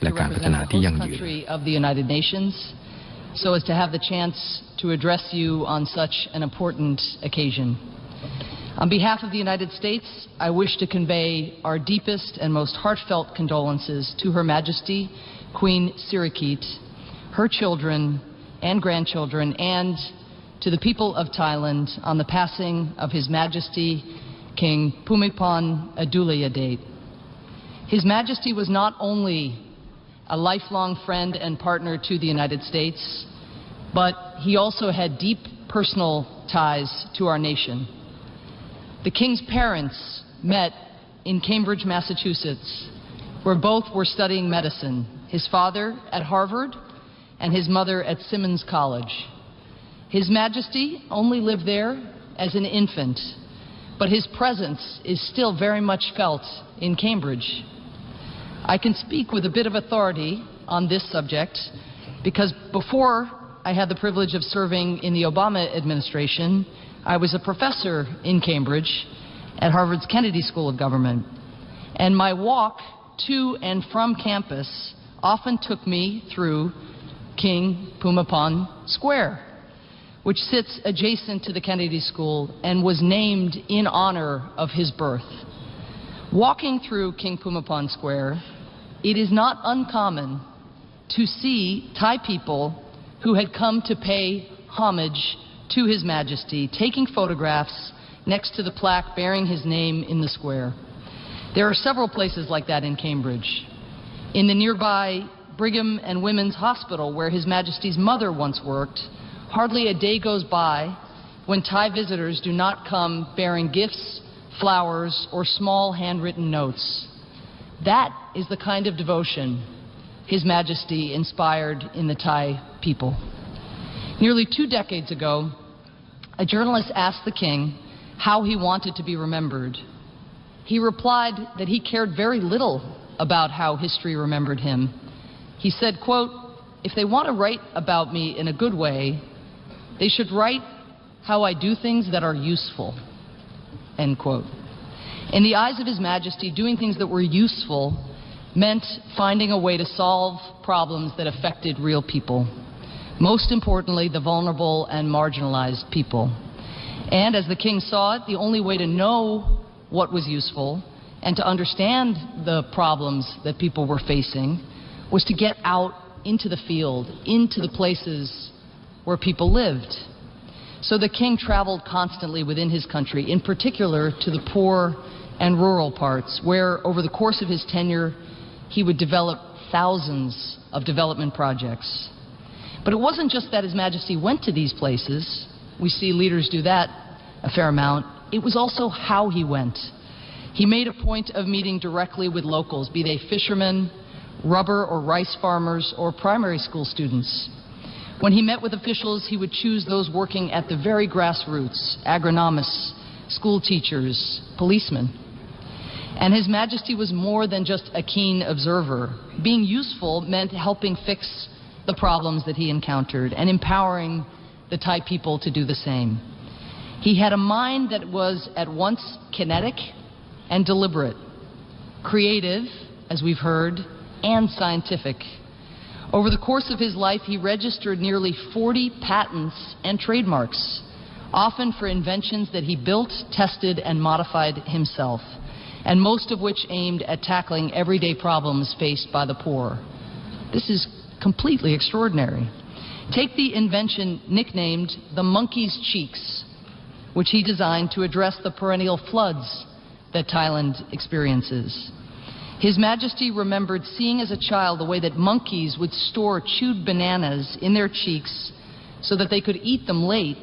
และการพัฒนาที่ยั่งยืน so as to have the chance to address you on such an important occasion. On behalf of the United States, I wish to convey our deepest and most heartfelt condolences to Her Majesty Queen Sirikit, her children and grandchildren, and to the people of Thailand on the passing of His Majesty King Bhumibol Adulyadej. His Majesty was not only a lifelong friend and partner to the United States, but he also had deep personal ties to our nation. The King's parents met in Cambridge, Massachusetts, where both were studying medicine, his father at Harvard and his mother at Simmons College. His Majesty only lived there as an infant, but his presence is still very much felt in Cambridge. I can speak with a bit of authority on this subject because before I had the privilege of serving in the Obama administration, I was a professor in Cambridge at Harvard's Kennedy School of Government, and my walk to and from campus often took me through King Bhumibol Square, which sits adjacent to the Kennedy School and was named in honor of his birth. Walking through King Bhumibol Square, it is not uncommon to see Thai people who had come to pay homage to His Majesty, taking photographs next to the plaque bearing his name in the square. There are several places like that in Cambridge. In the nearby Brigham and Women's Hospital, where His Majesty's mother once worked, hardly a day goes by when Thai visitors do not come bearing gifts, flowers, or small handwritten notes. That is the kind of devotion His Majesty inspired in the Thai people. Nearly 2 decades ago, a journalist asked the King how he wanted to be remembered. He replied that he cared very little about how history remembered him. He said, quote, "If they want to write about me in a good way, they should write how I do things that are useful," end quote. In the eyes of His Majesty, doing things that were useful meant finding a way to solve problems that affected real people, most importantly, the vulnerable and marginalized people. And as the King saw it, the only way to know what was useful and to understand the problems that people were facing was to get out into the field, into the places where people lived. So the King traveled constantly within his country, in particular to the poor and rural parts, where over the course of his tenure, he would develop thousands of development projects. But it wasn't just that His Majesty went to these places. We see leaders do that a fair amount. It was also how he went. He made a point of meeting directly with locals, be they fishermen, rubber or rice farmers, or primary school students. When he met with officials, he would choose those working at the very grassroots, agronomists, school teachers, policemen. And His Majesty was more than just a keen observer. Being useful meant helping fix the problems that he encountered and empowering the Thai people to do the same. He had a mind that was at once kinetic and deliberate, creative, as we've heard, and scientific. Over the course of his life, he registered nearly 40 patents and trademarks, often for inventions that he built, tested, and modified himself, and most of which aimed at tackling everyday problems faced by the poor. This is completely extraordinary. Take the invention nicknamed the monkey's cheeks, which he designed to address the perennial floods that Thailand experiences. His Majesty remembered seeing as a child the way that monkeys would store chewed bananas in their cheeks so that they could eat them late,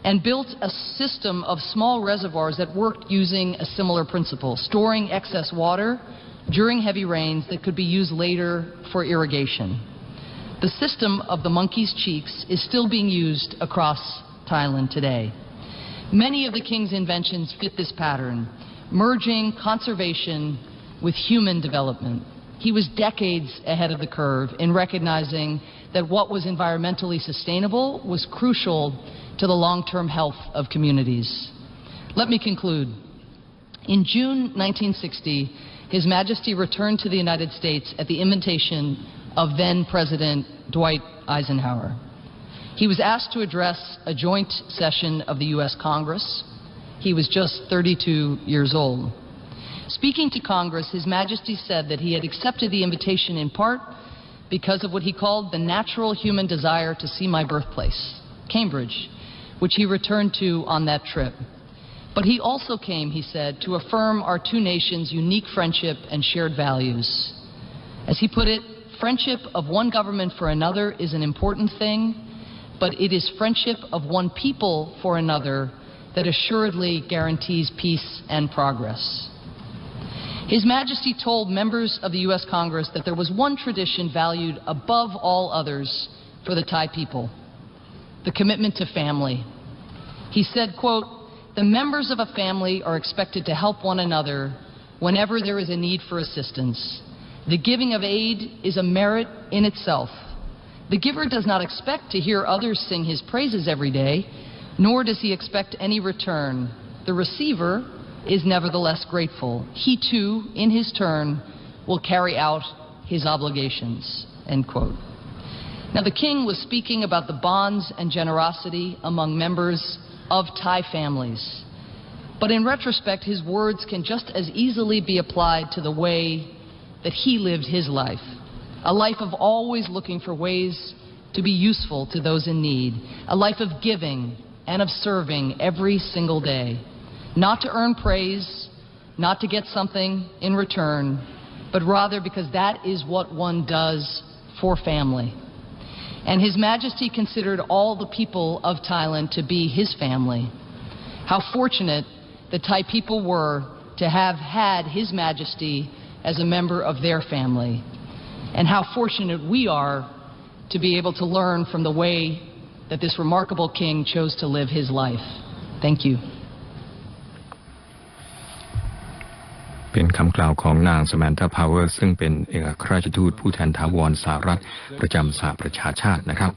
and built a system of small reservoirs that worked using a similar principle, storing excess water during heavy rains that could be used later for irrigation. The system of the monkey's cheeks is still being used across Thailand today. Many of the King's inventions fit this pattern, merging conservation with human development. He was decades ahead of the curve in recognizing that what was environmentally sustainable was crucial to the long-term health of communities. Let me conclude. In June 1960, His Majesty returned to the United States at the invitation of then-President Dwight Eisenhower. He was asked to address a joint session of the U.S. Congress. He was just 32 years old. Speaking to Congress, His Majesty said that he had accepted the invitation in part because of what he called the natural human desire to see my birthplace, Cambridge, which he returned to on that trip. But he also came, he said, to affirm our two nations' unique friendship and shared values. As he put it, friendship of one government for another is an important thing, but it is friendship of one people for another that assuredly guarantees peace and progress. His Majesty told members of the U.S. Congress that there was one tradition valued above all others for the Thai people, the commitment to family. He said, quote, "The members of a family are expected to help one another whenever there is a need for assistance. The giving of aid is a merit in itself. The giver does not expect to hear others sing his praises every day, nor does he expect any return. The receiver is nevertheless grateful. He too, in his turn, will carry out his obligations," end quote. Now, the king was speaking about the bonds and generosity among members of Thai families. But in retrospect, his words can just as easily be applied to the way that he lived his life, a life of always looking for ways to be useful to those in need, a life of giving and of serving every single day, not to earn praise, not to get something in return, but rather because that is what one does for family. And His Majesty considered all the people of Thailand to be his family. How fortunate the Thai people were to have had His Majesty as a member of their family. And how fortunate we are to be able to learn from the way that this remarkable king chose to live his life. Thank you. เป็นคำกล่าวของนางสแมนธา พาวเวอร์ซึ่งเป็นเอกอัครราชทูตผู้แทนถาวรสหรัฐประจำสหประชาชาตินะครับ